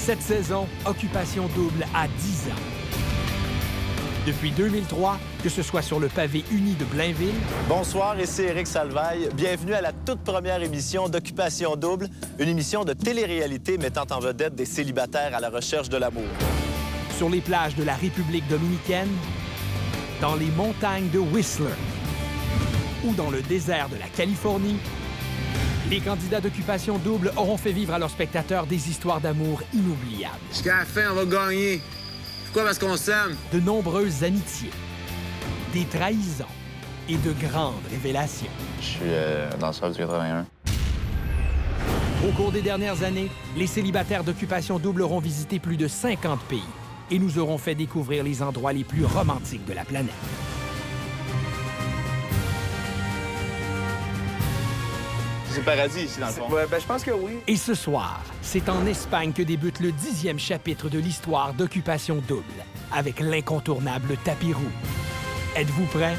Cette saison, Occupation Double a 10 ans. Depuis 2003, que ce soit sur le pavé uni de Blainville... Bonsoir, ici Éric Salvaille. Bienvenue à la toute première émission d'Occupation Double, une émission de télé-réalité mettant en vedette des célibataires à la recherche de l'amour. Sur les plages de la République dominicaine, dans les montagnes de Whistler ou dans le désert de la Californie, les candidats d'Occupation Double auront fait vivre à leurs spectateurs des histoires d'amour inoubliables. Jusqu'à la fin, on va gagner. Pourquoi? Parce qu'on s'aime. De nombreuses amitiés, des trahisons et de grandes révélations. Je suis danseur du 81. Au cours des dernières années, les célibataires d'Occupation Double auront visité plus de 50 pays et nous aurons fait découvrir les endroits les plus romantiques de la planète. C'est le paradis ici, dans le fond. Ouais, ben, je pense que oui. Et ce soir, c'est en Espagne que débute le 10e chapitre de l'histoire d'Occupation Double, avec l'incontournable tapis roux. Êtes-vous prêts?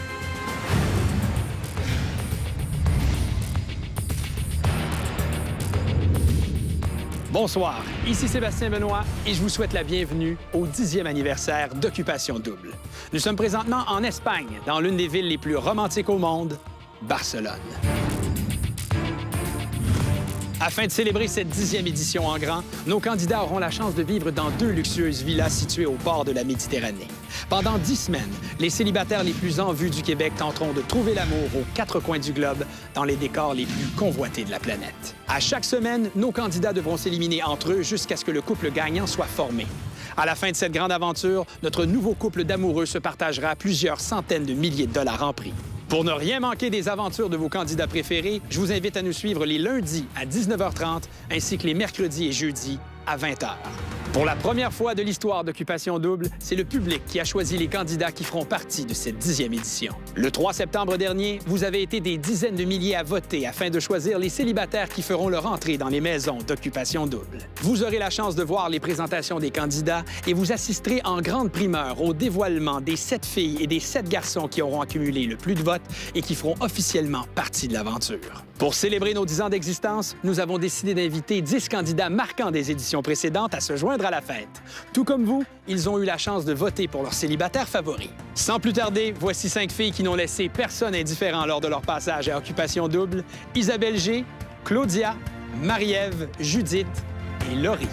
Bonsoir, ici Sébastien Benoît et je vous souhaite la bienvenue au 10e anniversaire d'Occupation Double. Nous sommes présentement en Espagne, dans l'une des villes les plus romantiques au monde, Barcelone. Afin de célébrer cette 10e édition en grand, nos candidats auront la chance de vivre dans 2 luxueuses villas situées au bord de la Méditerranée. Pendant 10 semaines, les célibataires les plus en vue du Québec tenteront de trouver l'amour aux 4 coins du globe dans les décors les plus convoités de la planète. À chaque semaine, nos candidats devront s'éliminer entre eux jusqu'à ce que le couple gagnant soit formé. À la fin de cette grande aventure, notre nouveau couple d'amoureux se partagera plusieurs centaines de milliers de dollars en prix. Pour ne rien manquer des aventures de vos candidats préférés, je vous invite à nous suivre les lundis à 19h30 ainsi que les mercredis et jeudis à 20h. Pour la première fois de l'histoire d'Occupation Double, c'est le public qui a choisi les candidats qui feront partie de cette 10e édition. Le 3 septembre dernier, vous avez été des dizaines de milliers à voter afin de choisir les célibataires qui feront leur entrée dans les maisons d'Occupation Double. Vous aurez la chance de voir les présentations des candidats et vous assisterez en grande primeur au dévoilement des 7 filles et des 7 garçons qui auront accumulé le plus de votes et qui feront officiellement partie de l'aventure. Pour célébrer nos 10 ans d'existence, nous avons décidé d'inviter 10 candidats marquants des éditions précédentes à se joindre à la fête. Tout comme vous, ils ont eu la chance de voter pour leur célibataire favori. Sans plus tarder, voici 5 filles qui n'ont laissé personne indifférent lors de leur passage à Occupation Double: Isabelle G, Claudia, Marie-Ève, Judith et Laurie.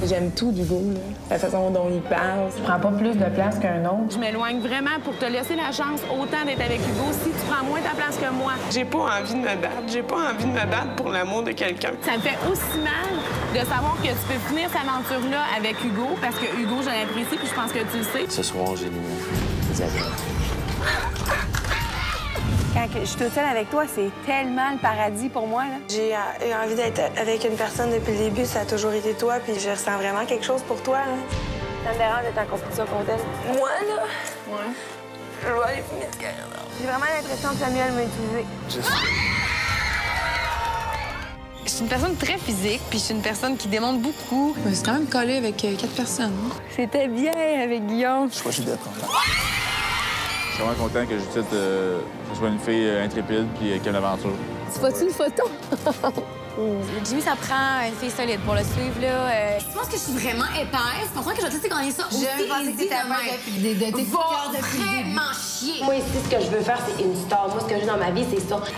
J'aime tout d'Hugo, la façon dont il parle. Je prends pas plus de place qu'un autre. Je m'éloigne vraiment pour te laisser la chance autant d'être avec Hugo si tu prends moins ta place que moi. J'ai pas envie de me battre. J'ai pas envie de me battre pour l'amour de quelqu'un. Ça me fait aussi mal de savoir que tu peux finir cette aventure-là avec Hugo, parce que Hugo, je l'apprécie puis je pense que tu le sais. Ce soir, j'ai des amis. Quand je suis toute seule avec toi, c'est tellement le paradis pour moi. J'ai eu envie d'être avec une personne depuis le début. Ça a toujours été toi, puis je ressens vraiment quelque chose pour toi. Là. Ça me dérange d'être en compétition contre elle. Moi, là? Ouais. Je vais aller finir ce carrière. J'ai vraiment l'impression que Samuel m'a utilisée. Je suis une personne très physique, puis je suis une personne qui demande beaucoup. Je me suis quand même collée avec 4 personnes. C'était bien avec Guillaume. Je crois que je suis d'être content. Je suis vraiment content que Judith ce soit une fille intrépide puis qui aime l'aventure. Tu vois-tu une photo? Jimmy, ça prend une fille solide pour le suivre, là. Je pense que je suis vraiment épaisse. Je comprends que je vais te laisser gagner ça aussi. Je pensais que t'étais vraiment chier. Moi, ici, ce que je veux faire, c'est une star. Moi, ce que je veux dans ma vie, c'est ça. OK, je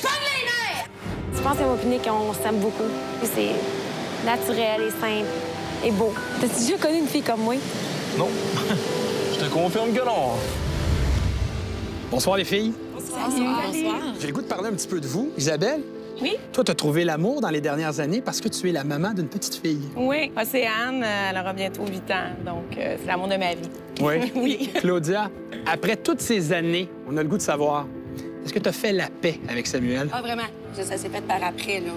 prends les nerfs! Je pense à m'opiner qu'on s'aime beaucoup. C'est naturel et simple et beau. T'as-tu déjà connu une fille comme moi? Non. Je te confirme que non. Bonsoir les filles. Salut. Bonsoir. J'ai le goût de parler un petit peu de vous. Isabelle? Oui? Toi, tu as trouvé l'amour dans les dernières années parce que tu es la maman d'une petite fille. Oui. Océane, elle aura bientôt 8 ans, donc c'est l'amour de ma vie. Oui. Oui. Claudia, après toutes ces années, on a le goût de savoir, est-ce que tu as fait la paix avec Samuel? Ah, vraiment. Ça s'est fait par après, là.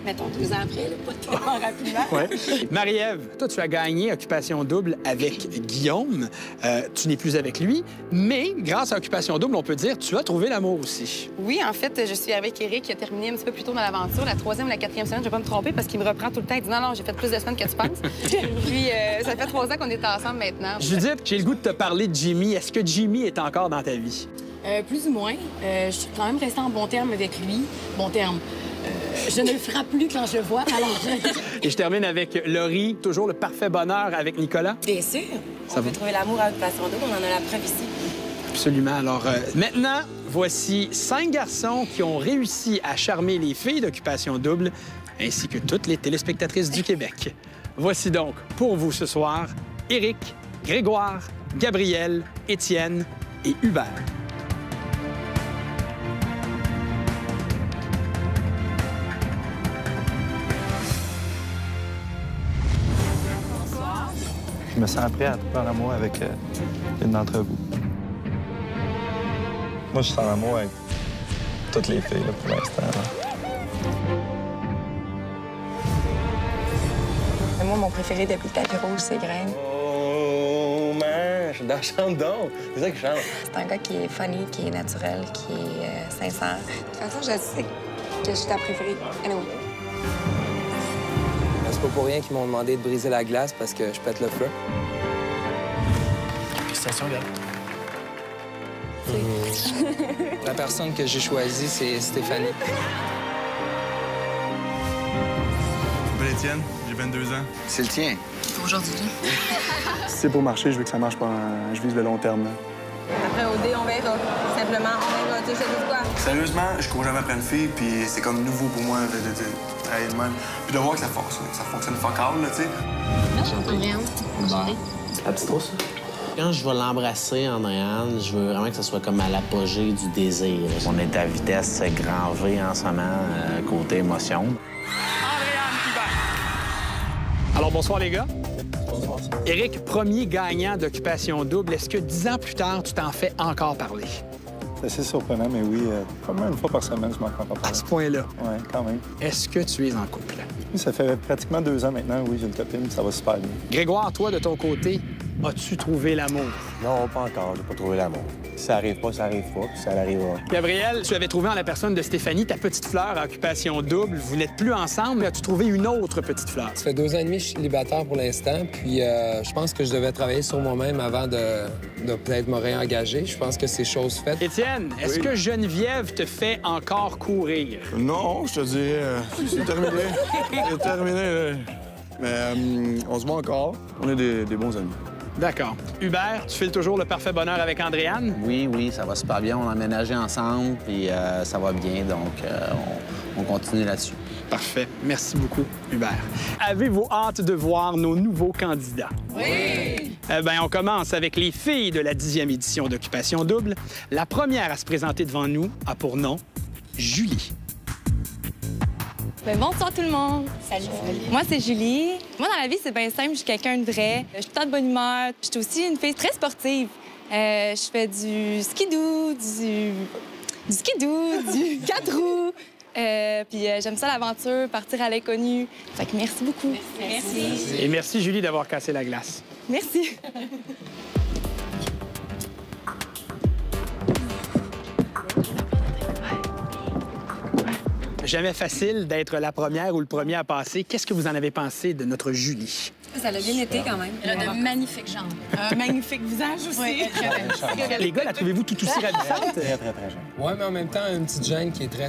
mettons 2 ans après, là, pas tellement rapidement. Ouais. Marie-Ève, toi, tu as gagné Occupation Double avec Guillaume. Tu n'es plus avec lui, mais grâce à Occupation Double, on peut dire que tu as trouvé l'amour aussi. Oui, en fait, je suis avec Éric qui a terminé un petit peu plus tôt dans l'aventure, la 3e ou la 4e semaine, je vais pas me tromper parce qu'il me reprend tout le temps. Il dit non, j'ai fait plus de semaines que tu penses. Puis ça fait 3 ans qu'on est ensemble maintenant. Judith, j'ai le goût de te parler de Jimmy. Est-ce que Jimmy est encore dans ta vie? Plus ou moins. Je suis quand même restée en bon terme avec lui. Bon terme. Je ne le ferai plus quand je le vois. Alors... Et je termine avec Laurie, toujours le parfait bonheur avec Nicolas. Bien sûr. On peut trouver l'amour à Occupation Double, on en a la preuve ici. Absolument. Alors, maintenant, voici 5 garçons qui ont réussi à charmer les filles d'Occupation Double, ainsi que toutes les téléspectatrices du Québec. Voici donc, pour vous ce soir, Éric, Grégoire, Gabriel, Étienne et Hubert. Je me sens prêt à faire amour avec une d'entre vous. Moi, je suis en amour avec toutes les filles, là, pour l'instant. Moi, mon préféré depuis le tapis rouge, c'est Graine. Oh, man, je suis dans la chambre d'ombre. C'est ça que je chante. C'est un gars qui est funny, qui est naturel, qui est sincère. De toute façon, je sais que je suis ta préférée. Anyway. C'est pas pour rien qu'ils m'ont demandé de briser la glace parce que je pète le feu. Félicitations, gars. La personne que j'ai choisie, c'est Stéphanie. Je m'appelle Étienne, j'ai 22 ans. C'est le tien. Aujourd'hui. Si c'est pour marcher, je veux que ça marche pas. Je vise le long terme. Là. Après, au dé, on verra. Simplement, on verra. Tu sais, je dis quoi? Sérieusement, je cours jamais après une fille, puis c'est comme nouveau pour moi de travailler de même. Puis de voir que ça fonctionne fuck all, là, tu sais. Merci, Andréane. Bonjour. La petite rousse. Quand je vais l'embrasser, Andréane, je veux vraiment que ce soit comme à l'apogée du désir. On est à vitesse grand V en ce moment, côté émotion. Alors, bonsoir, les gars. Bonsoir. Éric, premier gagnant d'Occupation Double. Est-ce que 10 ans plus tard, tu t'en fais encore parler? C'est assez surprenant, mais oui, probablement une fois par semaine, je m'en prends pas parler. À ce point-là? Oui, quand même. Est-ce que tu es en couple? Oui, ça fait pratiquement 2 ans maintenant, oui, j'ai une copine, ça va super bien. Grégoire, toi, de ton côté, as-tu trouvé l'amour? Non, pas encore. J'ai pas trouvé l'amour. Si ça arrive pas, ça arrive pas, puis ça arrivera. Gabriel, tu avais trouvé en la personne de Stéphanie ta petite fleur à Occupation Double. Vous n'êtes plus ensemble, mais as-tu trouvé une autre petite fleur? Ça fait 2 ans et demi que je suis célibataire pour l'instant, puis je pense que je devais travailler sur moi-même avant de peut-être me réengager. Je pense que c'est chose faite. Étienne, est-ce que Geneviève te fait encore courir? Non, je te dis, c'est terminé. C'est terminé, là. Mais on se voit encore. On est des bons amis. D'accord. Hubert, tu files toujours le parfait bonheur avec Andréane? Oui, ça va super bien. On a emménagé ensemble, puis ça va bien, donc on continue là-dessus. Parfait. Merci beaucoup, Hubert. Avez-vous hâte de voir nos nouveaux candidats? Oui! Eh bien, on commence avec les filles de la 10e édition d'Occupation Double. La première à se présenter devant nous a pour nom Julie. Bonsoir tout le monde. Salut. Moi, c'est Julie. Moi, dans la vie, c'est bien simple. Je suis quelqu'un de vrai. Je suis tout le temps de bonne humeur. Je suis aussi une fille très sportive. Je fais du skidoo, du 4 roues. Puis j'aime ça, l'aventure, partir à l'inconnu. Fait que merci beaucoup. Merci. Et merci, Julie, d'avoir cassé la glace. Merci. Jamais facile d'être la première ou le premier à passer. Qu'est-ce que vous en avez pensé de notre Julie? Ça a bien été quand même. Elle a de magnifiques jambes. Un magnifique visage aussi. Oui, Les gars, la trouvez-vous tout aussi ravissante? Très jeune. Oui, mais en même temps, une petite gêne qui est très...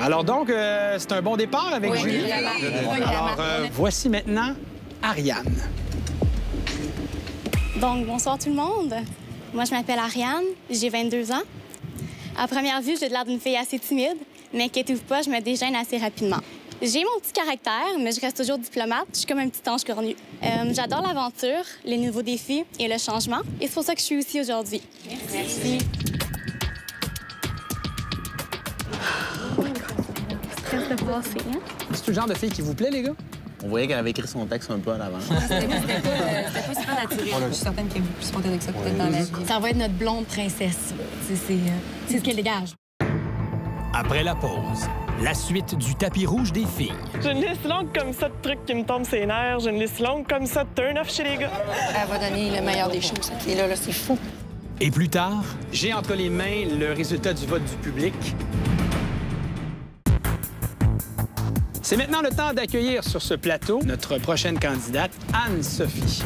Alors donc, c'est un bon départ avec Julie. Alors, voici maintenant Ariane. Donc, bonsoir tout le monde. Moi, je m'appelle Ariane, j'ai 22 ans. À première vue, j'ai l'air d'une fille assez timide, mais inquiétez-vous pas, je me déjeune assez rapidement. J'ai mon petit caractère, mais je reste toujours diplomate. Je suis comme un petit ange cornu. J'adore l'aventure, les nouveaux défis et le changement. Et c'est pour ça que je suis ici aujourd'hui. Merci. C'est le genre de fille qui vous plaît, les gars? On voyait qu'elle avait écrit son texte un peu à l'avant. C'était pas super naturel. Je suis certaine qu'il y a beaucoup plus spontané que ça peut-être dans la vie. Ça va être notre blonde princesse. C'est ce qu'elle dégage. Après la pause, La suite du tapis rouge des filles. J'ai une liste longue comme ça de trucs qui me tombent ses nerfs. J'ai une liste longue comme ça de turn-off chez les gars. Elle va donner le meilleur des choses. Cette fille-là, c'est fou. Et plus tard, j'ai entre les mains le résultat du vote du public. C'est maintenant le temps d'accueillir sur ce plateau notre prochaine candidate, Anne-Sophie.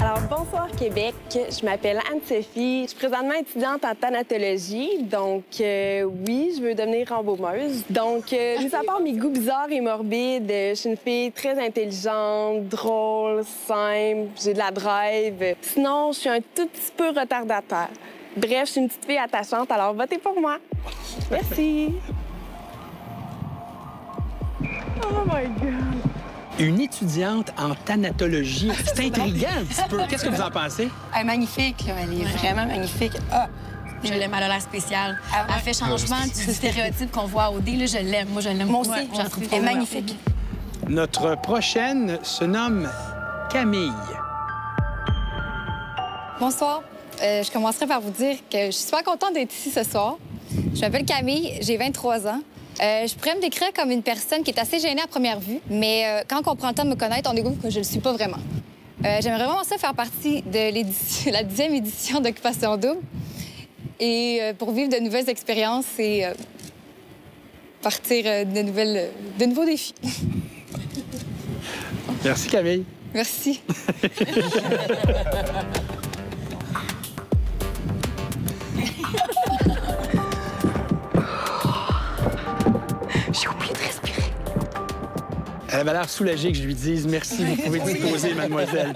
Alors, bonsoir Québec. Je m'appelle Anne-Sophie. Je suis présentement étudiante en thanatologie. Donc, oui, je veux devenir embaumeuse. Donc, mis à part mes goûts bizarres et morbides, je suis une fille très intelligente, drôle, simple, j'ai de la drive. Sinon, je suis un tout petit peu retardataire. Bref, je suis une petite fille attachante, alors votez pour moi. Merci. Oh my God! Une étudiante en thanatologie. C'est intriguant un petit peu. Qu'est-ce que vous en pensez? Elle est magnifique, là. Elle est vraiment magnifique. Ah! Je l'aime, elle a l'air spéciale. Elle fait changement du stéréotype qu'on voit au dé. Là, je l'aime. Moi, je l'aime. Moi aussi. J'en trouve Elle est magnifique. Notre prochaine se nomme Camille. Bonsoir. Je commencerai par vous dire que je suis super contente d'être ici ce soir. Je m'appelle Camille, j'ai 23 ans. Je pourrais me décrire comme une personne qui est assez gênée à première vue, mais quand on prend le temps de me connaître, on découvre que je ne le suis pas vraiment. J'aimerais vraiment ça faire partie de la 10e édition d'Occupation Double et pour vivre de nouvelles expériences et partir de nouveaux défis. Merci, Camille. Merci. J'ai oublié de respirer. Elle avait l'air soulagée que je lui dise merci, vous pouvez disposer, mademoiselle.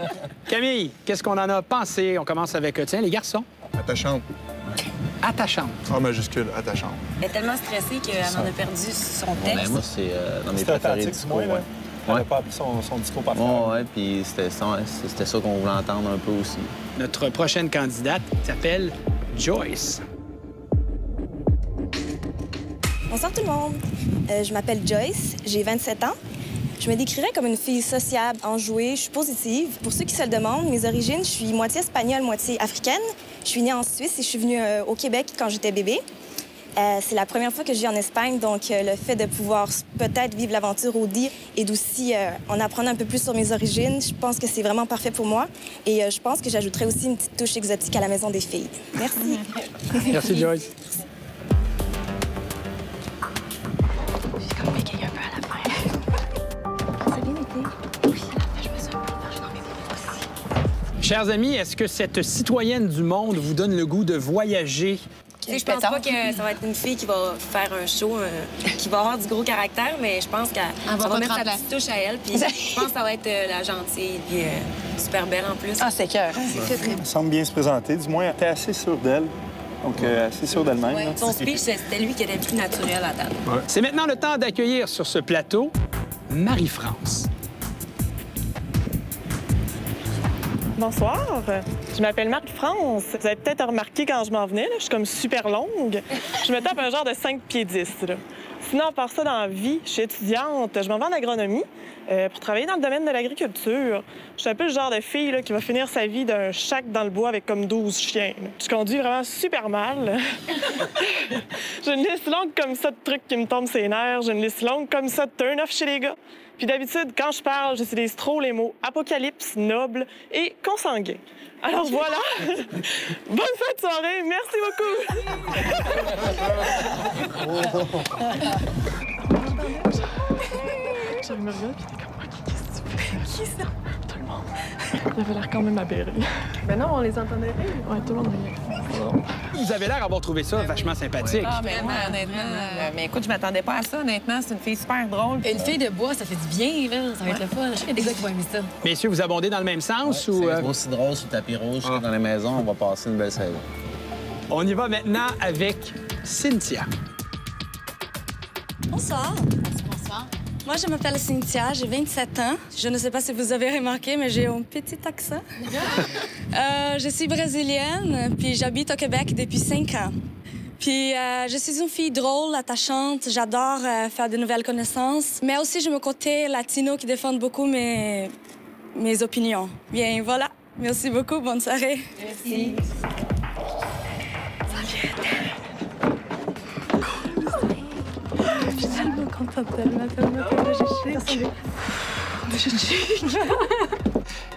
Camille, qu'est-ce qu'on en a pensé? On commence avec, tiens, les garçons. Attachante. Attachante. En majuscule, attachante. Elle est tellement stressée qu'elle en a perdu son texte. Moi, c'est dans mes préférés discours. Ouais. Elle n'a pas appris son discours par Oui, puis c'était ça qu'on voulait entendre un peu aussi. Notre prochaine candidate s'appelle Joyce. Bonsoir tout le monde. Je m'appelle Joyce, j'ai 27 ans. Je me décrirais comme une fille sociable, enjouée, je suis positive. Pour ceux qui se le demandent, mes origines, je suis moitié espagnole, moitié africaine. Je suis née en Suisse et je suis venue au Québec quand j'étais bébé. C'est la première fois que je vis en Espagne, donc le fait de pouvoir peut-être vivre l'aventure au DI et d'aussi en apprendre un peu plus sur mes origines, je pense que c'est vraiment parfait pour moi. Et je pense que j'ajouterais aussi une petite touche exotique à la maison des filles. Merci. Merci, Joyce. Chers amis, est-ce que cette citoyenne du monde vous donne le goût de voyager? Je pense pas que ça va être une fille qui va faire un show, qui va avoir du gros caractère, mais je pense qu'elle va mettre sa petite touche à elle. Puis je pense que ça va être la gentille, puis super belle en plus. Ah, c'est cœur. Elle semble bien se présenter. Du moins, elle était assez sûre d'elle. Donc, assez sûre d'elle-même. Ouais. Son speech, c'était lui qui était le plus naturel à table. Ouais. C'est maintenant le temps d'accueillir sur ce plateau Marie-France. Bonsoir, je m'appelle Marie-France. Vous avez peut-être remarqué quand je m'en venais, là, je suis comme super longue. Je me tape un genre de 5 pieds 10. Là. Sinon, à part ça, dans la vie, je suis étudiante. Je m'en vais en agronomie pour travailler dans le domaine de l'agriculture. Je suis un peu le genre de fille là, qui va finir sa vie d'un shack dans le bois avec comme 12 chiens. Là. Je conduis vraiment super mal. J'ai une liste longue comme ça de trucs qui me tombent ses nerfs. J'ai une liste longue comme ça de turn-off chez les gars. Puis d'habitude, quand je parle, j'utilise trop les mots apocalypse, noble et consanguin. Alors voilà. Bonne fin de soirée. Merci beaucoup. J'avais me regarder, puis t'es comme, OK, qu'est-ce que tu fais? Qui ça? Tout le monde. Il avait l'air quand même aberré. Ben non, on les entendait rire. Ouais, tout le monde riait. Vous avez l'air d'avoir trouvé ça vachement sympathique. Ah, mais moi, honnêtement, mais écoute, je m'attendais pas à ça, honnêtement. C'est une fille super drôle. Une fille de bois, ça fait du bien, là. Ça va être le fun. Je sais qu'il y a des gars qui vont aimer ça. Messieurs, vous abondez dans le même sens ou... C'est aussi drôle sur le tapis rouge que dans les maisons. On va passer une belle saison. On y va maintenant avec Cynthia. Bonsoir. Bonsoir. Moi, je m'appelle Cynthia, j'ai 27 ans. Je ne sais pas si vous avez remarqué, mais j'ai un petit accent. Je suis brésilienne, puis j'habite au Québec depuis 5 ans. Puis je suis une fille drôle, attachante. J'adore faire de nouvelles connaissances. Mais aussi, j'ai mon côté latino qui défend beaucoup mes opinions. Bien, voilà. Merci beaucoup. Bonne soirée. Merci. suis tellement contente, tellement.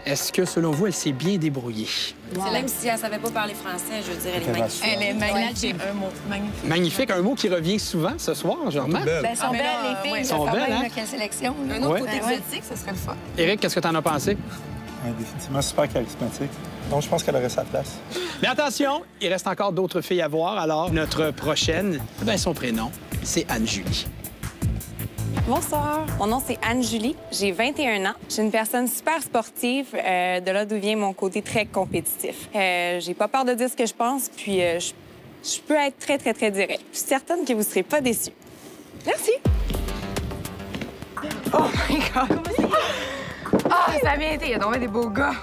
Est-ce que, selon vous, elle s'est bien débrouillée? C'est même si elle savait pas parler français, je veux dire, elle est magnifique. Elle est magnifique. Un mot. Magnifique. Magnifique, un mot qui revient souvent ce soir, je remarque. Ben, elles sont belles, les filles. Sont belles, hein? Quelle sélection. Un autre côté exotique, ce serait le fun. Éric, qu'est-ce que t'en as pensé? Définitivement super charismatique. Donc, je pense qu'elle aurait sa place. Mais attention, il reste encore d'autres filles à voir. Alors, notre prochaine, son prénom, c'est Anne-Julie. Bonsoir, mon nom c'est Anne-Julie, j'ai 21 ans. Je suis une personne super sportive, de là d'où vient mon côté très compétitif. J'ai pas peur de dire ce que je pense, puis je peux être très direct. Je suis certaine que vous serez pas déçus. Merci. Oh my God! Ah, ça a bien été, il y a tombé des beaux gars.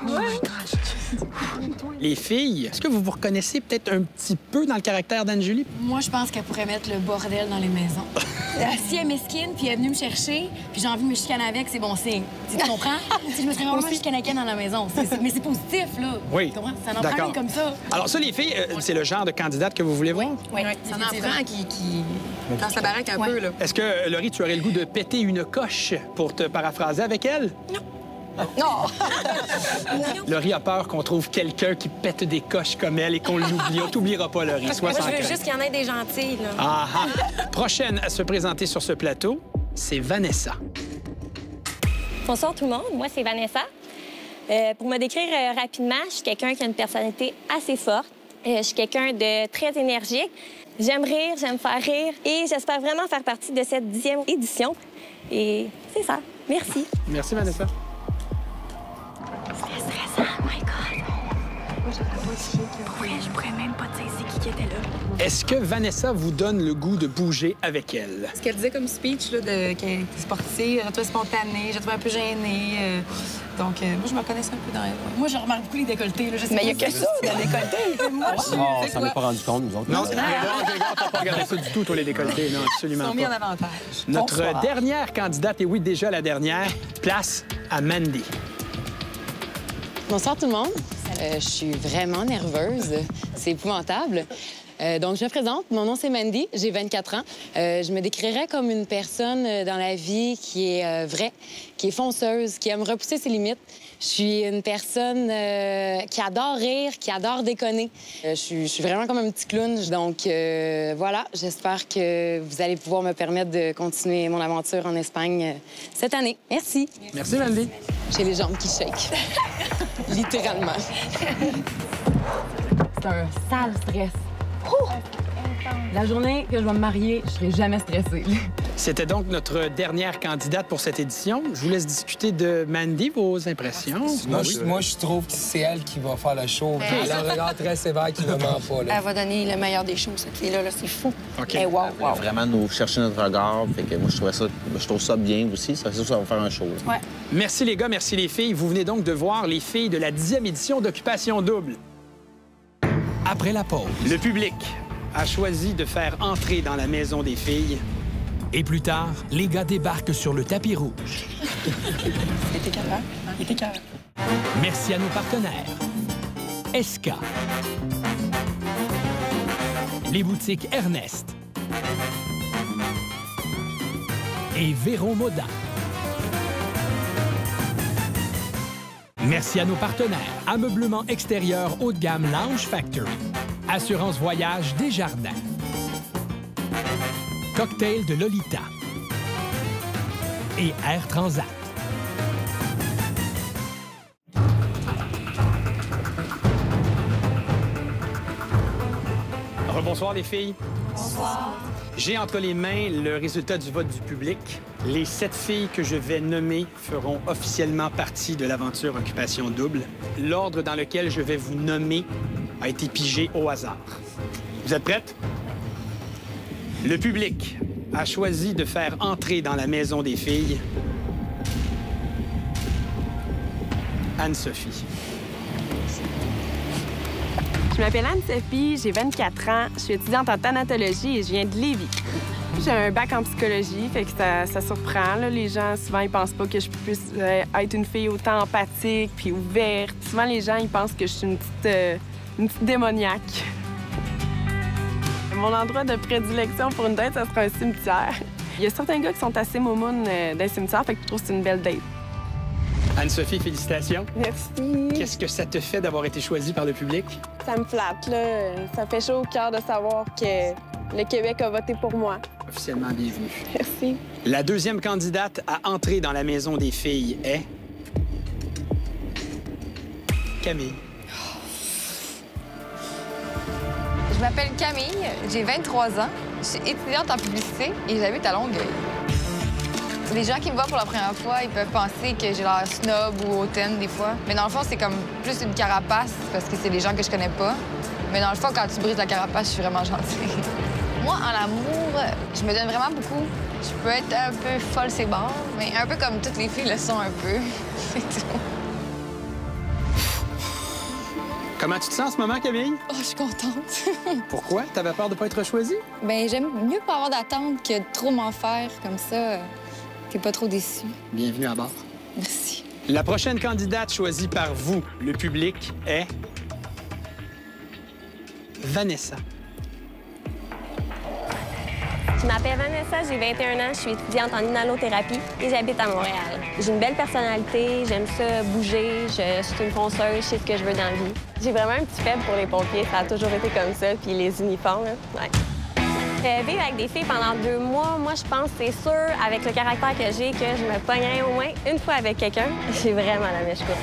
Les filles, est-ce que vous vous reconnaissez peut-être un petit peu dans le caractère d'Anne-Julie? Moi, je pense qu'elle pourrait mettre le bordel dans les maisons. Si elle est mesquine, puis elle est venue me chercher, puis j'ai envie de me chicaner avec, c'est bon signe. Tu comprends? Si je me serais vraiment chicaner dans la maison. Mais c'est positif, là. Oui. Tu comprends? Ça en prend une comme ça. Alors ça, les filles, c'est le genre de candidate que vous voulez voir? Oui. Ça en prend qui lance la baraque un peu, là. Est-ce que, Laurie, tu aurais le goût de péter une coche pour te paraphraser avec elle? Non! Laurie a peur qu'on trouve quelqu'un qui pète des coches comme elle et qu'on l'oublie. On t'oubliera pas, Laurie. Sois Moi, sans je veux crainte. juste qu'il y en ait des gentils, là. Ah, ah. Prochaine à se présenter sur ce plateau, c'est Vanessa. Bonsoir tout le monde, moi c'est Vanessa. Pour me décrire rapidement, je suis quelqu'un qui a une personnalité assez forte. Je suis quelqu'un de très énergique. J'aime rire, j'aime faire rire et j'espère vraiment faire partie de cette 10e édition. Et c'est ça. Merci. Merci, Vanessa. C'était stressant, oh my God. Moi, je pourrais même pas te dire c'est qui était là. Est-ce que Vanessa vous donne le goût de bouger avec elle? Ce qu'elle disait comme speech, là, qu'elle est sportive, elle est spontanée, je la trouve un peu gênée. Donc, moi, je me connaissais un peu dans elle. Moi, je remarque beaucoup les décolletés. Là. Mais il y a que ça, le décolleté. Moi, on s'en est pas rendu compte, nous autres. Non, t'as pas regardé ça du tout, toi, les décolletés. Non, absolument Ils sont mis en pas. avantage. Notre dernière candidate, et oui, déjà la dernière, place à Mandy. Bonsoir tout le monde. Je suis vraiment nerveuse. C'est épouvantable. Donc, je me présente. Mon nom, c'est Mandy. J'ai 24 ans. Je me décrirais comme une personne dans la vie qui est vraie, qui est fonceuse, qui aime repousser ses limites. Je suis une personne qui adore rire, qui adore déconner. Je suis vraiment comme un petit clown. Donc, voilà, j'espère que vous allez pouvoir me permettre de continuer mon aventure en Espagne cette année. Merci. Merci, Mandy. J'ai les jambes qui shake. Littéralement. C'est un sale stress. La journée que je vais me marier, je serai jamais stressée. C'était donc notre dernière candidate pour cette édition. Je vous laisse discuter de Mandy, vos impressions. Moi, je trouve que c'est elle qui va faire le show. Elle a un regard très sévère qui ne ment pas. Là. Elle va donner le meilleur des shows, cette fille-là. C'est fou. OK. Hey, wow. Vraiment nous chercher notre regard. Fait que moi, je trouve ça bien aussi. Ça va faire un show. Ouais. Merci les gars, merci les filles. Vous venez donc de voir les filles de la 10e édition d'Occupation Double. Après la pause, le public a choisi de faire entrer dans la maison des filles. Et plus tard, les gars débarquent sur le tapis rouge. Il était capable. Il était capable. Merci à nos partenaires. Esca. Les boutiques Ernest. Et Véro Moda. Merci à nos partenaires. Ameublement extérieur haut de gamme Lounge Factory. Assurance voyage Desjardins. Cocktail de Lolita. Et Air Transat. Rebonsoir les filles. Bonsoir. J'ai entre les mains le résultat du vote du public. Les 7 filles que je vais nommer feront officiellement partie de l'aventure Occupation Double. L'ordre dans lequel je vais vous nommer a été pigé au hasard. Vous êtes prêtes? Le public a choisi de faire entrer dans la maison des filles Anne-Sophie. Je m'appelle Anne-Sophie, j'ai 24 ans, je suis étudiante en thanatologie et je viens de Lévis. J'ai un bac en psychologie, fait que ça surprend. Là. Les gens, souvent, ils pensent pas que je puisse être une fille autant empathique puis ouverte. Souvent, les gens, ils pensent que je suis une petite démoniaque. Mon endroit de prédilection pour une date, ça sera un cimetière. Il y a certains gars qui sont assez momounes dans les cimetières, fait que je trouve que c'est une belle date. Anne-Sophie, félicitations. Merci. Qu'est-ce que ça te fait d'avoir été choisie par le public? Ça me flatte, là. Ça fait chaud au cœur de savoir que le Québec a voté pour moi. Officiellement bienvenue. Merci. La deuxième candidate à entrer dans la maison des filles est... Camille. Je m'appelle Camille, j'ai 23 ans, je suis étudiante en publicité et j'habite à Longueuil. Les gens qui me voient pour la première fois, ils peuvent penser que j'ai l'air snob ou hautaine des fois. Mais dans le fond, c'est comme plus une carapace parce que c'est des gens que je connais pas. Mais dans le fond, quand tu brises la carapace, je suis vraiment gentille. Moi, en amour, je me donne vraiment beaucoup. Je peux être un peu folle c'est bords, mais un peu comme toutes les filles le sont un peu. C'est tout. Comment tu te sens en ce moment, Camille? Oh, je suis contente. Pourquoi? T'avais peur de pas être choisie? Bien, j'aime mieux pas avoir d'attente que de trop m'en faire. Comme ça, t'es pas trop déçu. Bienvenue à bord. Merci. La prochaine candidate choisie par vous, le public, est... Vanessa. Je m'appelle Vanessa, j'ai 21 ans, je suis étudiante en inhalothérapie et j'habite à Montréal. J'ai une belle personnalité, j'aime ça bouger, je suis une fonceuse, je sais ce que je veux dans la vie. J'ai vraiment un petit faible pour les pompiers, ça a toujours été comme ça, puis les uniformes, là, ouais. Vivre avec des filles pendant 2 mois, moi, je pense, c'est sûr, avec le caractère que j'ai, que je me pognerais au moins une fois avec quelqu'un. J'ai vraiment la mèche courte.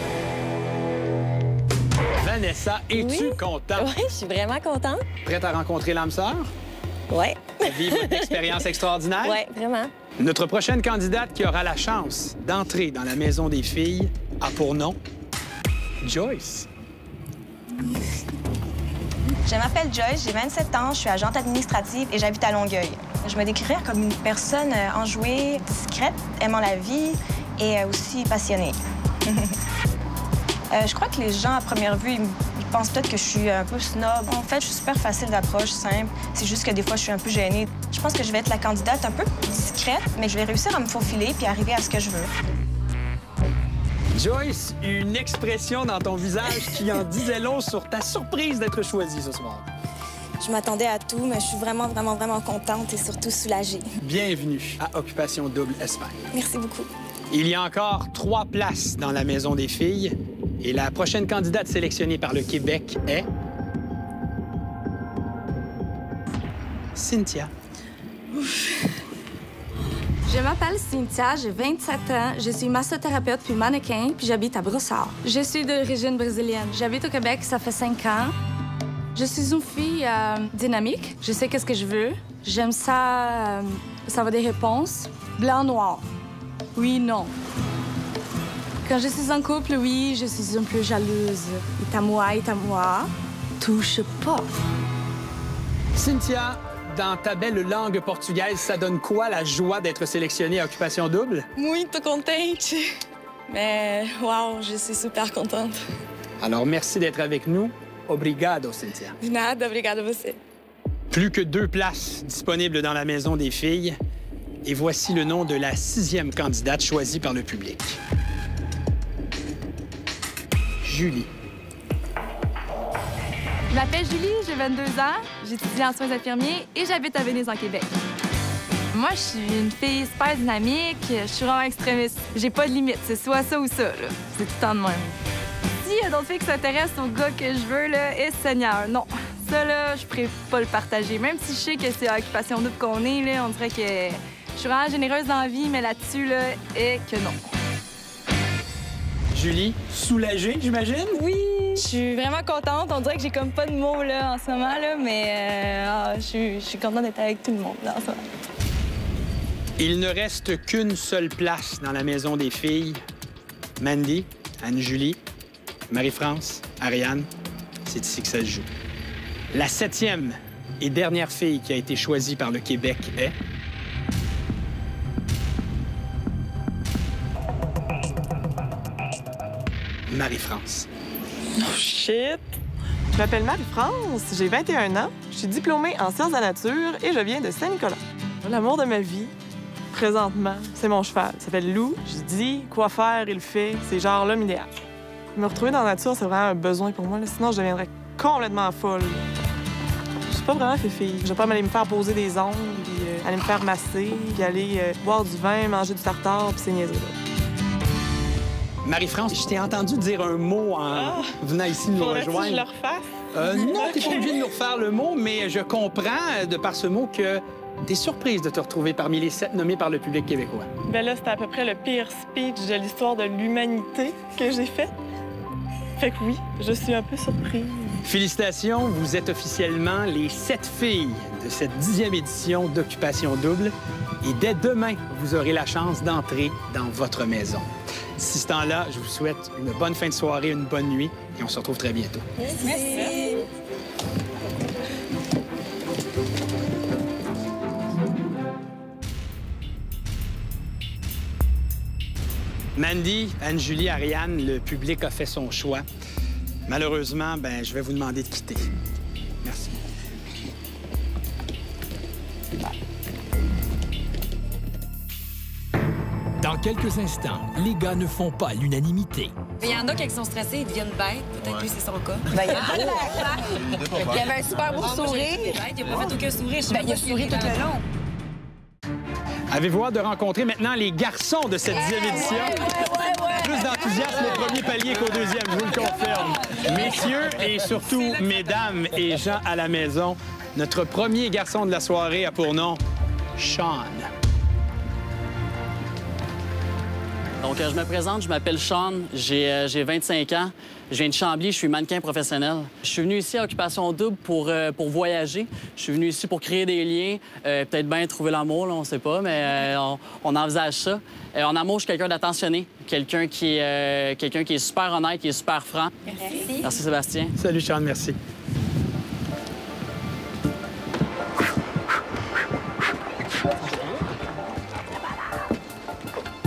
Vanessa, es-tu contente? Oui, je suis vraiment contente. Prête à rencontrer l'âme sœur? Oui. À vivre une expérience extraordinaire? Oui, vraiment. Notre prochaine candidate qui aura la chance d'entrer dans la maison des filles a pour nom Joyce. Je m'appelle Joyce, j'ai 27 ans, je suis agente administrative et j'habite à Longueuil. Je me décrirais comme une personne enjouée, discrète, aimant la vie et aussi passionnée. Je crois que les gens, à première vue, ils pensent peut-être que je suis un peu snob. En fait, je suis super facile d'approche, simple. C'est juste que des fois, je suis un peu gênée. Je pense que je vais être la candidate un peu discrète, mais je vais réussir à me faufiler puis arriver à ce que je veux. Joyce, une expression dans ton visage qui en disait long sur ta surprise d'être choisie ce soir. Je m'attendais à tout, mais je suis vraiment contente et surtout soulagée. Bienvenue à Occupation Double Espagne. Merci beaucoup. Il y a encore 3 places dans la maison des filles. Et la prochaine candidate sélectionnée par le Québec est... Cynthia. Je m'appelle Cynthia, j'ai 27 ans, je suis massothérapeute puis mannequin, puis j'habite à Brossard. Je suis d'origine brésilienne. J'habite au Québec, ça fait 5 ans. Je suis une fille dynamique. Je sais qu'est-ce que je veux. J'aime ça, savoir des réponses. Blanc-noir. Oui, non. Quand je suis en couple, oui, je suis un peu jalouse. Il est à moi. Touche pas. Cynthia, dans ta belle langue portugaise, ça donne quoi la joie d'être sélectionnée à Occupation Double? Muito contente. Mais, wow, je suis super contente. Alors, merci d'être avec nous. Obrigado, Cynthia. De nada, obrigada a você. Plus que 2 places disponibles dans la maison des filles. Et voici le nom de la 6e candidate choisie par le public. Julie. Je m'appelle Julie, j'ai 22 ans, j'étudie en soins infirmiers et j'habite à Venise, en Québec. Moi, je suis une fille super dynamique, je suis vraiment extrémiste. J'ai pas de limite, c'est soit ça ou ça, là. C'est tout le temps de même. S'il y a d'autres filles qui s'intéressent au gars que je veux, là, et Seigneur, non. Ça, là, je pourrais pas le partager. Même si je sais que c'est à Occupation Double qu'on est, là, on dirait que je suis vraiment généreuse dans la vie, mais là-dessus, là, et que non. Julie, soulagée, j'imagine? Oui, je suis vraiment contente. On dirait que j'ai comme pas de mots là, en ce moment, là, mais je suis contente d'être avec tout le monde là, en ce moment. Il ne reste qu'une seule place dans la maison des filles. Mandy, Anne-Julie, Marie-France, Ariane, c'est ici que ça se joue. La 7e et dernière fille qui a été choisie par le Québec est... Marie-France. Oh, shit! Je m'appelle Marie-France, j'ai 21 ans, je suis diplômée en sciences de la nature et je viens de Saint-Nicolas. L'amour de ma vie, présentement, c'est mon cheval. Il s'appelle Lou. Je dis quoi faire, il le fait. C'est genre l'homme idéal. Me retrouver dans la nature, c'est vraiment un besoin pour moi, là. Sinon je deviendrais complètement folle. Je suis pas vraiment fille. Je vais pas aller me faire poser des ongles, puis aller me faire masser, puis aller boire du vin, manger du tartare, puis ces niaiseries-là. Marie-France, je t'ai entendu dire un mot en venant ici nous rejoindre. Faudrait-tu que je le refasse? Non, t'es pas obligé de nous refaire le mot, mais je comprends, de par ce mot, que t'es surprise de te retrouver parmi les 7 nommés par le public québécois. Bien là, c'était à peu près le pire speech de l'histoire de l'humanité que j'ai fait. Fait que oui, je suis un peu surprise. Félicitations, vous êtes officiellement les 7 filles de cette 10e édition d'Occupation Double. Et dès demain, vous aurez la chance d'entrer dans votre maison. D'ici ce temps-là, je vous souhaite une bonne fin de soirée, une bonne nuit, et on se retrouve très bientôt. Merci. Mandy, Anne-Julie, Ariane, le public a fait son choix. Malheureusement, je vais vous demander de quitter. Merci. Dans quelques instants, les gars ne font pas l'unanimité. Il y en a qui sont stressés, ils deviennent bêtes. Peut-être que c'est son cas. Il y avait un super beau sourire. Il n'a pas fait aucun sourire. Il a souri tout le long. Avez-vous hâte de rencontrer maintenant les garçons de cette 10e édition? Plus d'enthousiasme au premier palier qu'au deuxième, je vous le confirme. Messieurs et surtout mesdames et gens à la maison, notre premier garçon de la soirée a pour nom Sean. Donc, je me présente, je m'appelle Sean, j'ai 25 ans. Je viens de Chambly, je suis mannequin professionnel. Je suis venu ici à Occupation Double pour voyager. Je suis venu ici pour créer des liens, peut-être bien trouver l'amour, là, on sait pas, mais on envisage ça. En amour, je suis quelqu'un d'attentionné, quelqu'un qui est super honnête, qui est super franc. Merci. Merci, Sébastien. Salut, Sean, merci.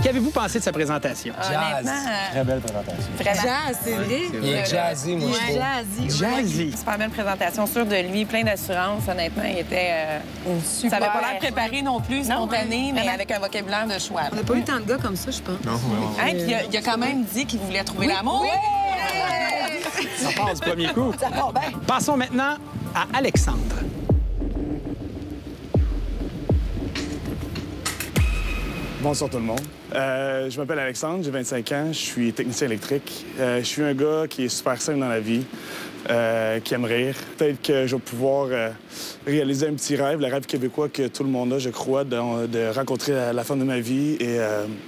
Qu'avez-vous pensé de sa présentation? Jazz. Très belle présentation. Vraiment. Jazz, c'est vrai. Il est jazzy, moi, je trouve. Jazzy. Super belle présentation, sûre de lui, plein d'assurance. Honnêtement, il était super. Ça n'avait pas l'air préparé non plus, spontané, mais avec un vocabulaire de choix. On n'a pas eu tant de gars comme ça, je pense. Non, Puis il a quand même dit qu'il voulait trouver l'amour. Ça part du premier coup. Ça part bien. Passons maintenant à Alexandre. Bonsoir tout le monde. Je m'appelle Alexandre, j'ai 25 ans, je suis technicien électrique. Je suis un gars qui est super simple dans la vie, qui aime rire. Peut-être que je vais pouvoir réaliser un petit rêve, le rêve québécois que tout le monde a, je crois, de rencontrer la femme de ma vie et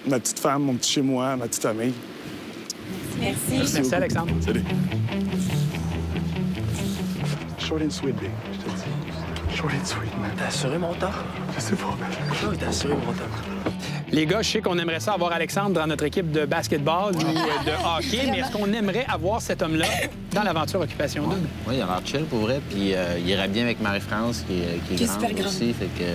ma petite femme, mon petit chez-moi, ma petite famille. Merci. Merci, Alexandre. Salut. Short and sweet, big, je te dis. Short and sweet, man. T'as assuré mon temps? Je sais pas, man. Oui, t'as assuré mon temps. Les gars, je sais qu'on aimerait ça avoir Alexandre dans notre équipe de basketball ou de hockey, mais est-ce qu'on aimerait avoir cet homme-là dans l'aventure Occupation Double? Oui, il a l'air chill pour vrai, puis il irait bien avec Marie-France, qui est grande aussi, fait que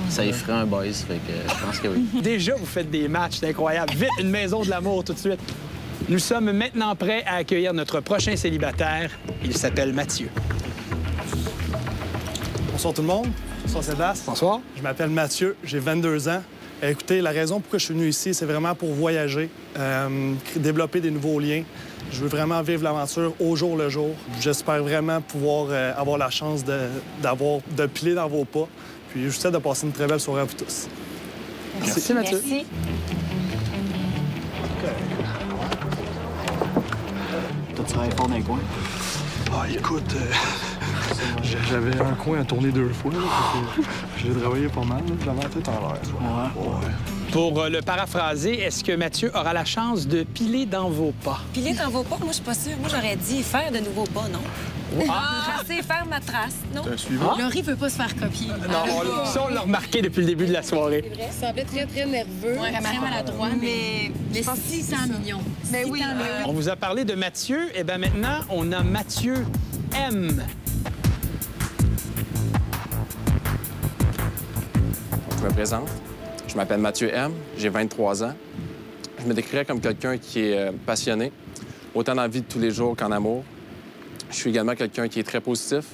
ça y ferait un boys, fait que je pense que oui. Déjà, vous faites des matchs, c'est incroyable. Vite, une maison de l'amour tout de suite. Nous sommes maintenant prêts à accueillir notre prochain célibataire. Il s'appelle Mathieu. Bonsoir tout le monde. Bonsoir Sébastien. Bonsoir. Je m'appelle Mathieu, j'ai 22 ans. Écoutez, la raison pourquoi je suis venu ici, c'est vraiment pour voyager, développer des nouveaux liens. Je veux vraiment vivre l'aventure au jour le jour. J'espère vraiment pouvoir avoir la chance de piler dans vos pas. Puis je vous souhaite de passer une très belle soirée à vous tous. Merci Mathieu. Merci. Toi, tu travailles fort dans les coins? Ah, écoute, j'avais un coin à tourner 2 fois. J'ai travaillé pas mal. J'avais la tête en l'air. Ouais. Pour le paraphraser, est-ce que Mathieu aura la chance de piler dans vos pas? Piler dans vos pas, moi, je suis pas sûre. Moi, j'aurais dit faire de nouveaux pas, non? Ah. Je sais faire ma trace, non? T'es un suivant? Laurie veut pas se faire copier. Non, ça, on l'a remarqué depuis le début de la soirée. Il semblait très, très nerveux. Très maladroit, mais 600 millions. Mais oui. On vous a parlé de Mathieu. Eh bien, maintenant, on a Mathieu M. Je me présente. Je m'appelle Mathieu M. J'ai 23 ans. Je me décrirais comme quelqu'un qui est passionné, autant dans la vie de tous les jours qu'en amour. Je suis également quelqu'un qui est très positif,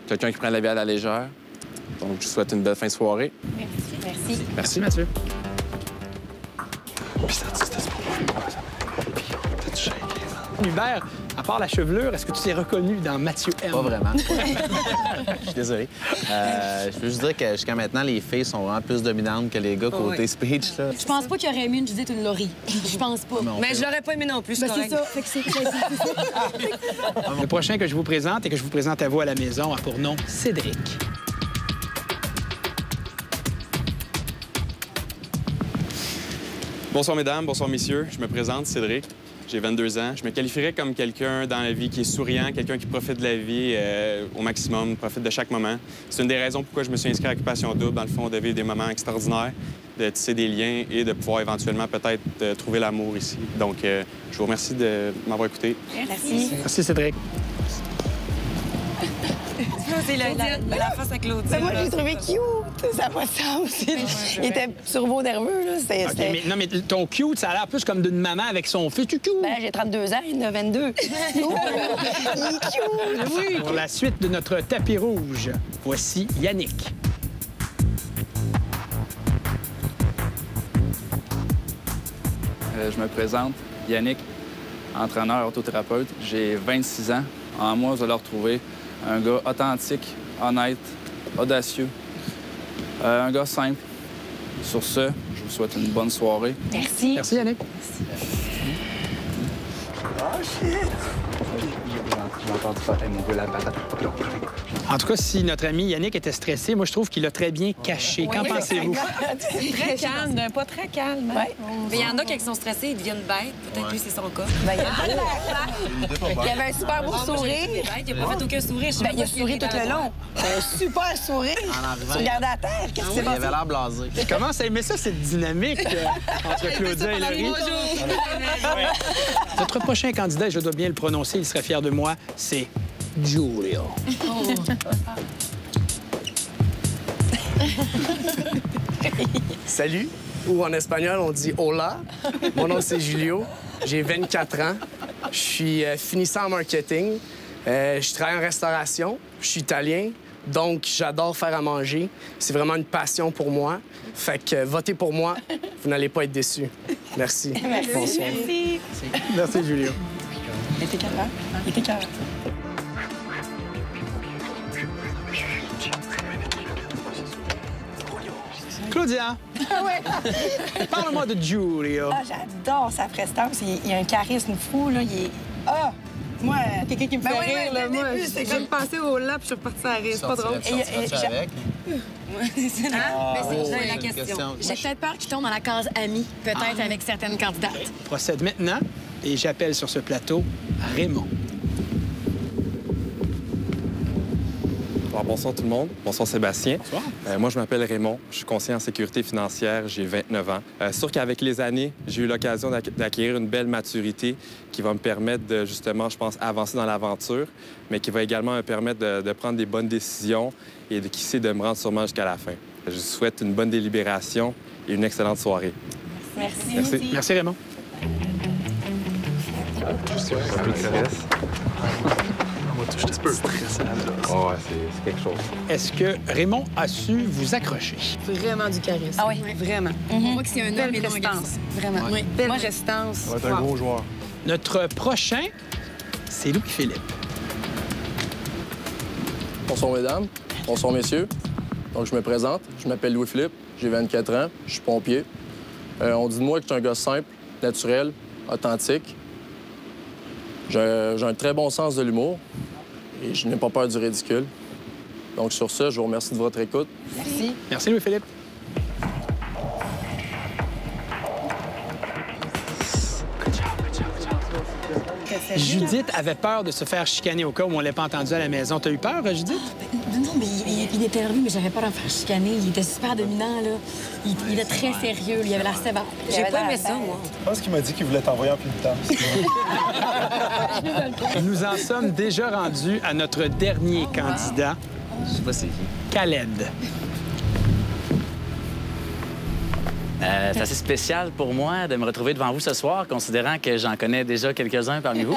quelqu'un qui prend la vie à la légère. Donc, je vous souhaite une belle fin de soirée. Merci. Merci. Merci, Mathieu. Puis ça, c'était pour moi. T'as-tu shaké, ça? Hubert, à part la chevelure, est-ce que tu t'es reconnu dans Mathieu M? Pas vraiment. Je suis désolé. Je veux juste dire que jusqu'à maintenant, les filles sont vraiment plus dominantes que les gars côté speech. Là. Je pense pas qu'il y aurait aimé une Judith ou une Laurie. Je pense pas. Mais je l'aurais pas aimé non plus, c'est ça. Fait que c'est Le prochain que je vous présente et que je vous présente à vous à la maison a pour nom Cédric. Bonsoir mesdames, bonsoir messieurs. Je me présente, Cédric. J'ai 22 ans. Je me qualifierais comme quelqu'un dans la vie qui est souriant, quelqu'un qui profite de la vie au maximum, profite de chaque moment. C'est une des raisons pourquoi je me suis inscrit à Occupation Double, dans le fond, de vivre des moments extraordinaires, de tisser des liens et de pouvoir éventuellement peut-être trouver l'amour ici. Donc, je vous remercie de m'avoir écouté. Merci. Merci, Cédric. C'est la face à Claudine. Moi, j'ai trouvé cute. Ça va ça aussi. Il était turbo nerveux, là. Okay, mais ton cute, ça a l'air plus comme d'une maman avec son fils. Ben, j'ai 32 ans, il en a 22. Il est cute. Oui. Pour la suite de notre tapis rouge, voici Yannick. Je me présente, Yannick, entraîneur orthothérapeute. J'ai 26 ans. En moi, vous allez retrouver un gars authentique, honnête, audacieux, un gars simple. Sur ce, je vous souhaite une bonne soirée. Merci. Merci, Yannick. Oh, shit! J'ai entendu faire mon gars la patate. En tout cas, si notre ami Yannick était stressé, moi, je trouve qu'il l'a très bien caché. Qu'en pensez-vous? Très calme, pas très calme. Ouais. Mais il y en a qui sont stressés, ils deviennent bêtes. Peut-être lui, c'est son cas. Ben, il y avait un super beau sourire. Il n'a pas fait aucun sourire. Ben, il a souri tout le long. Un super sourire. Tu regardes à terre. Qu'est-ce que c'est? Il avait l'air blasé. Je commence à aimer ça, cette dynamique entre Claudia et Laurie. Notre prochain candidat, je dois bien le prononcer, il serait fier de moi, c'est Julio. Salut, ou en espagnol, on dit hola. Mon nom, c'est Julio. J'ai 24 ans. Je suis finissant en marketing. Je travaille en restauration. Je suis italien, donc j'adore faire à manger. C'est vraiment une passion pour moi. Fait que votez pour moi, vous n'allez pas être déçus. Merci. Merci. Bonsoir. Merci. Merci, Julio. Il était capable. Il était capable. Claudia, parle-moi de Julio. Ah, j'adore sa prestance. Il a un charisme fou, là. Il est... Ah! Moi... Quelqu'un qui me fait rire, là. Moi, c'est comme passer au lap, je suis repartie à rire. C'est pas drôle. Avec? C'est la question. J'ai peut-être peur qu'il tombe dans la case amie, peut-être avec certaines candidates. Je procède maintenant et j'appelle sur ce plateau Raymond. Alors, bonsoir tout le monde. Bonsoir Sébastien. Bonsoir. Moi, je m'appelle Raymond. Je suis conseiller en sécurité financière. J'ai 29 ans. Sûr qu'avec les années, j'ai eu l'occasion d'acquérir une belle maturité qui va me permettre de, justement, je pense, avancer dans l'aventure, mais qui va également me permettre de prendre des bonnes décisions et qui sait de me rendre sûrement jusqu'à la fin. Je vous souhaite une bonne délibération et une excellente soirée. Merci. Merci, Merci Raymond. Je suis un peu stressé. Oh, ouais, c'est quelque chose. Est-ce que Raymond a su vous accrocher? Vraiment du charisme. Ah oui? Vraiment. On voit que c'est un homme Belle et non un garçon. prestance. Vraiment. Oui. Belle prestance. Ça va être un gros joueur. Notre prochain, c'est Louis-Philippe. Bonsoir, mesdames. Bonsoir, messieurs. Donc, je me présente. Je m'appelle Louis-Philippe. J'ai 24 ans. Je suis pompier. On dit de moi que je suis un gars simple, naturel, authentique. J'ai un très bon sens de l'humour et je n'ai pas peur du ridicule. Donc, sur ce, je vous remercie de votre écoute. Merci. Merci, Louis-Philippe. Judith avait peur de se faire chicaner au cas où on ne l'a pas entendu à la maison. T'as eu peur, Judith? Non, mais il était nerveux, mais j'avais peur d'en faire chicaner. Il était super dominant, là. Il était très sérieux. Il avait l'air sévère. J'ai pas aimé ça, moi. Je pense qu'il m'a dit qu'il voulait t'envoyer en pénitence. Nous en sommes déjà rendus à notre dernier candidat. Je sais pas c'est qui. Khaled. C'est assez spécial pour moi de me retrouver devant vous ce soir, considérant que j'en connais déjà quelques-uns parmi vous.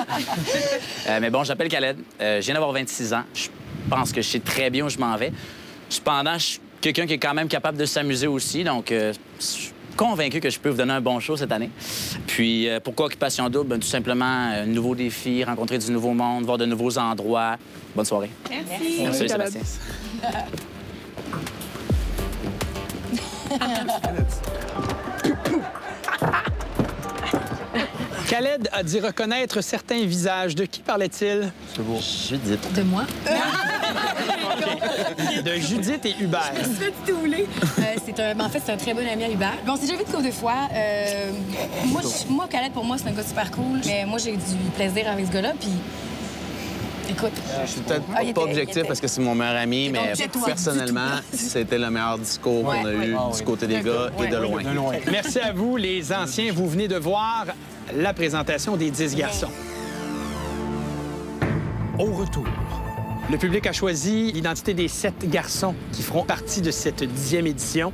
Mais bon, je m'appelle Khaled. Je viens d'avoir 26 ans. Je pense que je sais très bien où je m'en vais. Cependant, je suis quelqu'un qui est quand même capable de s'amuser aussi, donc convaincu que je peux vous donner un bon show cette année. Puis, pourquoi Occupation Double? Ben, tout simplement, un nouveau défi, rencontrer du nouveau monde, voir de nouveaux endroits. Bonne soirée. Merci. Merci, Sébastien. Khaled a dit reconnaître certains visages. De qui parlait-il? C'est beau. Judith. De moi? De Judith et Hubert. Je me suis fait titouler. En fait, c'est un très bon ami à Hubert. Bon, on s'est déjà vu de couple de fois. Moi, Khaled, pour moi, c'est un gars super cool. Mais moi, j'ai eu du plaisir avec ce gars-là, puis... Écoute. Je suis peut-être pas objectif parce que c'est mon meilleur ami, mais personnellement, c'était le meilleur discours qu'on a eu du côté des gars et de loin. Merci à vous, les anciens. Vous venez de voir la présentation des 10 garçons. Au retour, le public a choisi l'identité des 7 garçons qui feront partie de cette 10e édition.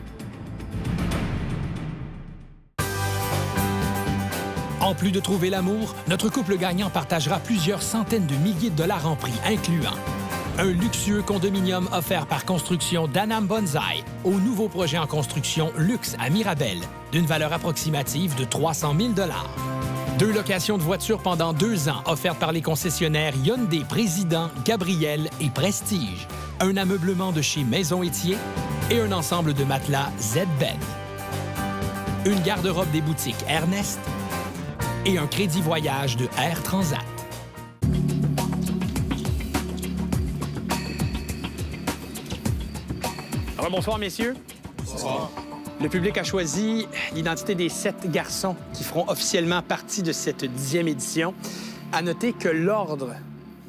En plus de trouver l'amour, notre couple gagnant partagera plusieurs centaines de milliers de dollars en prix, incluant un luxueux condominium offert par Construction Danam Bonsaï au nouveau projet en construction Luxe à Mirabel, d'une valeur approximative de 300 000 $. 2 locations de voitures pendant 2 ans offertes par les concessionnaires Hyundai Président, Gabriel et Prestige. Un ameublement de chez Maison Étier et un ensemble de matelas Z-Bed. Une garde-robe des boutiques Ernest et un crédit voyage de Air Transat. Bonsoir, messieurs. Bonsoir. Le public a choisi l'identité des 7 garçons qui feront officiellement partie de cette 10e édition. À noter que l'ordre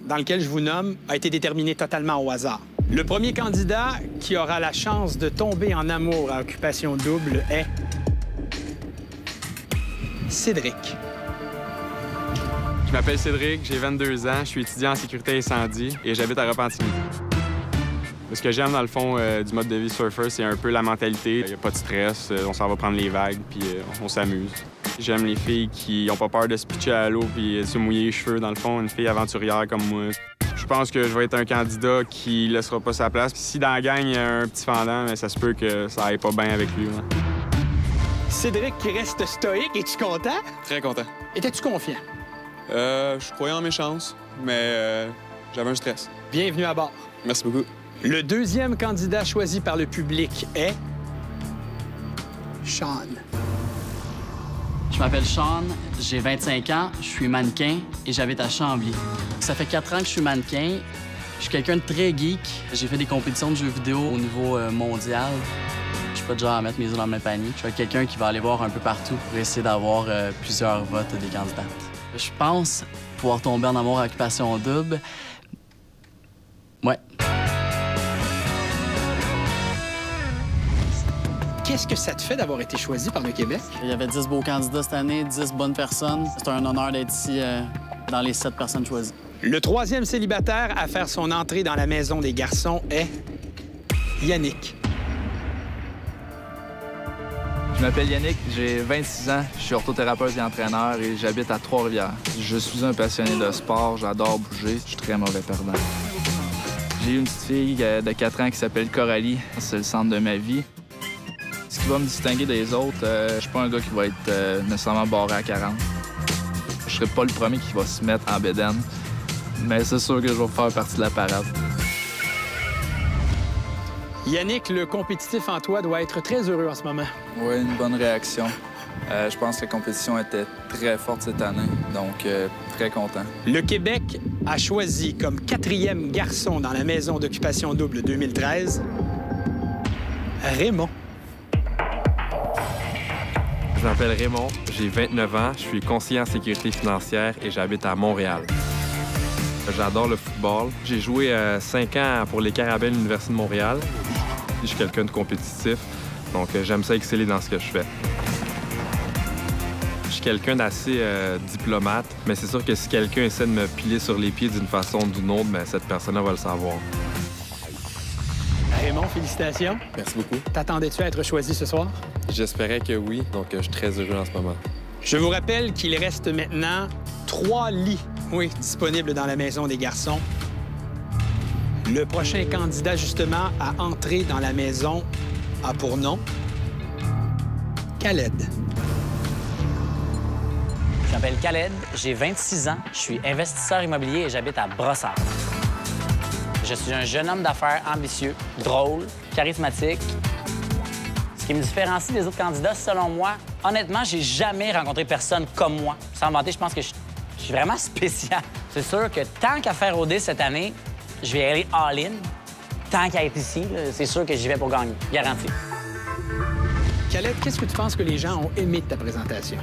dans lequel je vous nomme a été déterminé totalement au hasard. Le premier candidat qui aura la chance de tomber en amour à Occupation Double est Cédric. Je m'appelle Cédric, j'ai 22 ans, je suis étudiant en sécurité incendie et j'habite à Repentigny. Ce que j'aime, dans le fond, du mode de vie surfer, c'est un peu la mentalité. Il n'y a pas de stress, on s'en va prendre les vagues, puis on s'amuse. J'aime les filles qui n'ont pas peur de se pitcher à l'eau puis se mouiller les cheveux, dans le fond, une fille aventurière comme moi. Je pense que je vais être un candidat qui ne laissera pas sa place. Puis si dans la gang, il y a un petit fendant, mais ça se peut que ça aille pas bien avec lui. Hein. Cédric qui reste stoïque, es-tu content? Très content. Étais-tu confiant? Je croyais en mes chances, mais j'avais un stress. Bienvenue à bord. Merci beaucoup. Le deuxième candidat choisi par le public est Sean. Je m'appelle Sean, j'ai 25 ans, je suis mannequin et j'habite à Chambly. Ça fait 4 ans que je suis mannequin. Je suis quelqu'un de très geek. J'ai fait des compétitions de jeux vidéo au niveau mondial. Je suis pas de genre à mettre mes œufs dans le même panier. Je suis quelqu'un qui va aller voir un peu partout pour essayer d'avoir plusieurs votes des candidats. Je pense pouvoir tomber en amour à Occupation Double. Ouais. Qu'est-ce que ça te fait d'avoir été choisi par le Québec? Il y avait 10 beaux candidats cette année, 10 bonnes personnes. C'est un honneur d'être ici dans les 7 personnes choisies. Le troisième célibataire à faire son entrée dans la maison des garçons est Yannick. Je m'appelle Yannick, j'ai 26 ans, je suis orthothérapeute et entraîneur et j'habite à Trois-Rivières. Je suis un passionné de sport, j'adore bouger, je suis très mauvais perdant. J'ai une petite fille de 4 ans qui s'appelle Coralie, c'est le centre de ma vie. Ce qui va me distinguer des autres, je suis pas un gars qui va être nécessairement barré à 40. Je serai pas le premier qui va se mettre en bédaine, mais c'est sûr que je vais faire partie de la parade. Yannick, le compétitif en toi doit être très heureux en ce moment. Oui, une bonne réaction. Je pense que la compétition était très forte cette année, donc très content. Le Québec a choisi comme 4e garçon dans la maison d'Occupation Double 2013 Raymond. Je m'appelle Raymond, j'ai 29 ans, je suis conseiller en sécurité financière et j'habite à Montréal. J'adore le football. J'ai joué 5 ans pour les Carabins de l'Université de Montréal. Je suis quelqu'un de compétitif, donc j'aime ça exceller dans ce que je fais. Je suis quelqu'un d'assez diplomate, mais c'est sûr que si quelqu'un essaie de me piler sur les pieds d'une façon ou d'une autre, bien, cette personne-là va le savoir. Raymond, félicitations. Merci beaucoup. T'attendais-tu à être choisi ce soir? J'espérais que oui, donc je suis très heureux en ce moment. Je vous rappelle qu'il reste maintenant 3 lits, disponibles dans la maison des garçons. Le prochain candidat, justement, à entrer dans la maison a pour nom Khaled. Je m'appelle Khaled, j'ai 26 ans, je suis investisseur immobilier et j'habite à Brossard. Je suis un jeune homme d'affaires ambitieux, drôle, charismatique. Ce qui me différencie des autres candidats, selon moi, honnêtement, j'ai jamais rencontré personne comme moi. Sans me vanter, je pense que je suis vraiment spécial. C'est sûr que tant qu'à faire OD cette année, je vais aller all-in. Tant qu'à être ici, c'est sûr que j'y vais pour gagner, garanti. Khaled, qu'est-ce que tu penses que les gens ont aimé de ta présentation?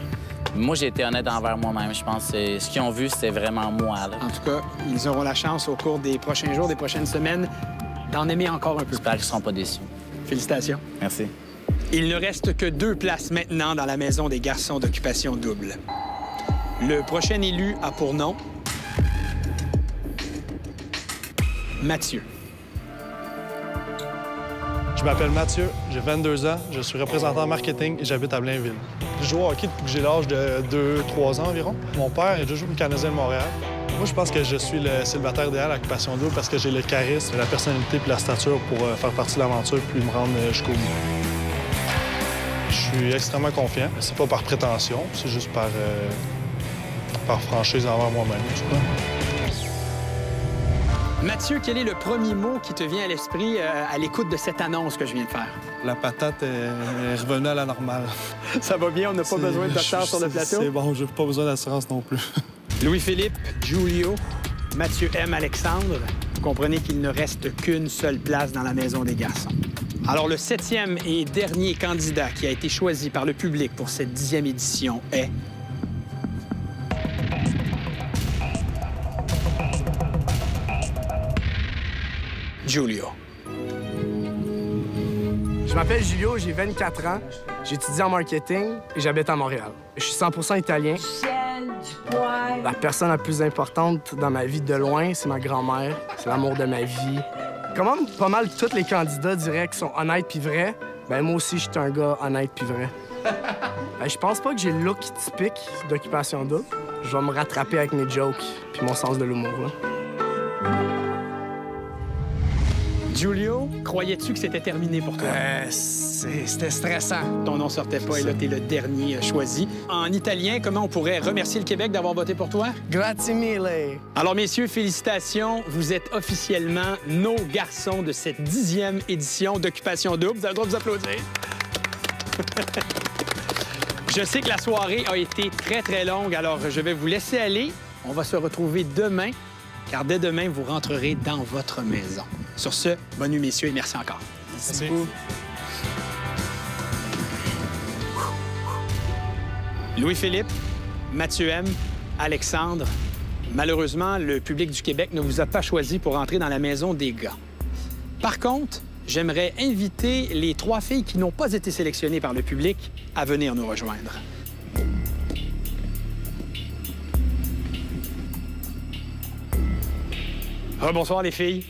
Moi, j'ai été honnête envers moi-même. Je pense que ce qu'ils ont vu, c'était vraiment moi. Là. En tout cas, ils auront la chance au cours des prochains jours, des prochaines semaines, d'en aimer encore un peu. J'espère qu'ils ne seront pas déçus. Félicitations. Merci. Il ne reste que 2 places maintenant dans la maison des garçons d'occupation double. Le prochain élu a pour nom Mathieu. Je m'appelle Mathieu, j'ai 22 ans, je suis représentant marketing et j'habite à Blainville. Je joue au hockey depuis que j'ai l'âge de 2-3 ans environ. Mon père est déjà joué au Canadien de Montréal. Moi, je pense que je suis le célibataire idéal à Occupation Double parce que j'ai le charisme, la personnalité et la stature pour faire partie de l'aventure puis me rendre jusqu'au bout. Je suis extrêmement confiant. C'est pas par prétention, c'est juste par franchise envers moi-même, je crois. Mathieu, quel est le premier mot qui te vient à l'esprit à l'écoute de cette annonce que je viens de faire? La patate est revenue à la normale. Ça va bien, on n'a pas besoin de docteur sur le plateau? C'est bon, j'ai pas besoin d'assurance non plus. Louis-Philippe, Giulio, Mathieu M. Alexandre, vous comprenez qu'il ne reste qu'une seule place dans la maison des garçons. Alors, le 7e et dernier candidat qui a été choisi par le public pour cette 10e édition est... Giulio. Je m'appelle Giulio, j'ai 24 ans, j'étudie en marketing et j'habite à Montréal. Je suis 100% italien. La personne la plus importante dans ma vie de loin, c'est ma grand-mère. C'est l'amour de ma vie. Comme pas mal tous les candidats diraient qu'ils sont honnêtes puis vrais, ben moi aussi, je suis un gars honnête puis vrai. Ben, je pense pas que j'ai le look typique d'Occupation Double. Je vais me rattraper avec mes jokes puis mon sens de l'humour, là. Giulio, croyais-tu que c'était terminé pour toi? C'était stressant. Ton nom sortait pas et là, t'es le dernier choisi. En italien, comment on pourrait remercier le Québec d'avoir voté pour toi? Grazie mille. Alors, messieurs, félicitations. Vous êtes officiellement nos garçons de cette 10e édition d'Occupation Double. Vous avez le droit de vous applaudir. Je sais que la soirée a été très, très longue, alors je vais vous laisser aller. On va se retrouver demain, car dès demain, vous rentrerez dans votre maison. Sur ce, bonne nuit, messieurs, et merci encore. Merci beaucoup. Louis-Philippe, Mathieu M, Alexandre, malheureusement, le public du Québec ne vous a pas choisi pour entrer dans la maison des gars. Par contre, j'aimerais inviter les 3 filles qui n'ont pas été sélectionnées par le public à venir nous rejoindre. Bonsoir, les filles.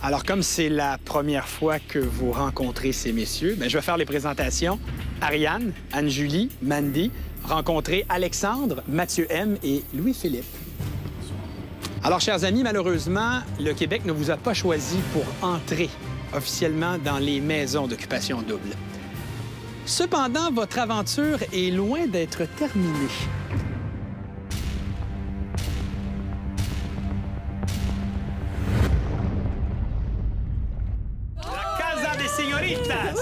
Alors, comme c'est la première fois que vous rencontrez ces messieurs, bien, je vais faire les présentations. Ariane, Anne-Julie, Mandy, rencontrer Alexandre, Mathieu M et Louis-Philippe. Alors, chers amis, malheureusement, le Québec ne vous a pas choisi pour entrer officiellement dans les maisons d'Occupation Double. Cependant, votre aventure est loin d'être terminée. Señoritas!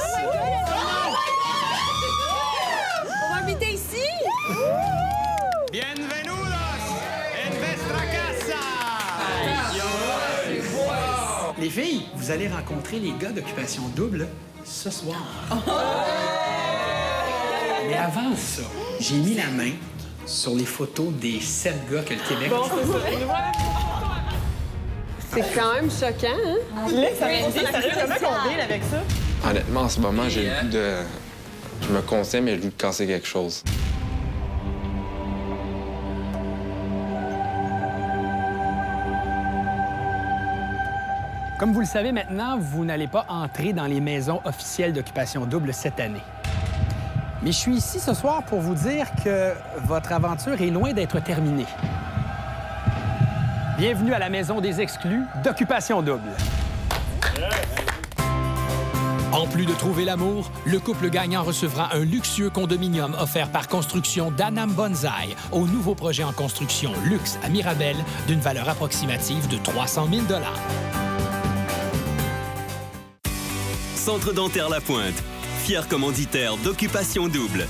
On va inviter ici! Bienvenidos en nuestra casa! Les filles, vous allez rencontrer les gars d'Occupation Double ce soir. Mais avant ça, j'ai mis la main sur les photos des 7 gars que le Québec a choisis. C'est quand même choquant, hein? Comment on deal avec ça? Honnêtement, en ce moment, j'ai le goût de... Je me conseille, mais j'ai le goût de casser quelque chose. Comme vous le savez maintenant, vous n'allez pas entrer dans les maisons officielles d'Occupation Double cette année. Mais je suis ici ce soir pour vous dire que votre aventure est loin d'être terminée. Bienvenue à la maison des exclus d'Occupation Double. En plus de trouver l'amour, le couple gagnant recevra un luxueux condominium offert par Construction d'Anam Bonsaï au nouveau projet en construction luxe à Mirabel d'une valeur approximative de 300 000 $. Centre dentaire La Pointe, fier commanditaire d'Occupation Double.